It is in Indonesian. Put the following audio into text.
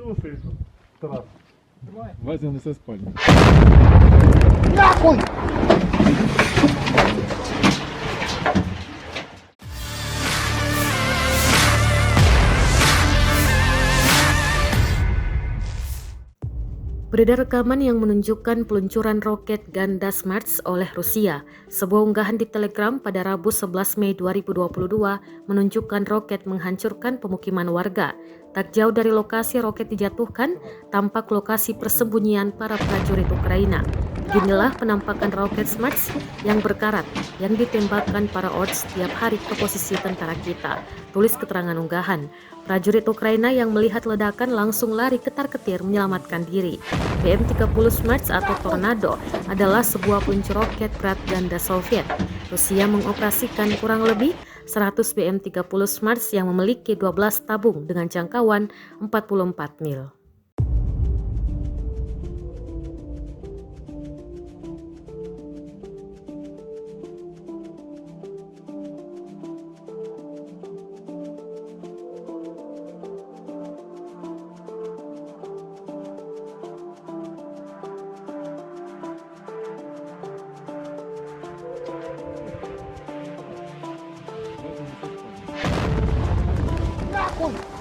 Слушай, Тарас. Вася несе спальню. Beredar rekaman yang menunjukkan peluncuran roket ganda SMARS oleh Rusia. Sebuah unggahan di Telegram pada Rabu 11 Mei 2022 menunjukkan roket menghancurkan pemukiman warga. Tak jauh dari lokasi roket dijatuhkan, tampak lokasi persembunyian para prajurit Ukraina. Beginilah penampakan roket SMARS yang berkarat yang ditembakkan para Ords setiap hari ke posisi tentara kita. Tulis keterangan unggahan. Prajurit Ukraina yang melihat ledakan langsung lari ketar-ketir menyelamatkan diri. BM-30 SMARS atau Tornado adalah sebuah peluncur roket berat ganda Soviet. Rusia mengoperasikan kurang lebih 100 BM-30 SMARS yang memiliki 12 tabung dengan jangkauan 44 mil. Вася несе спальню.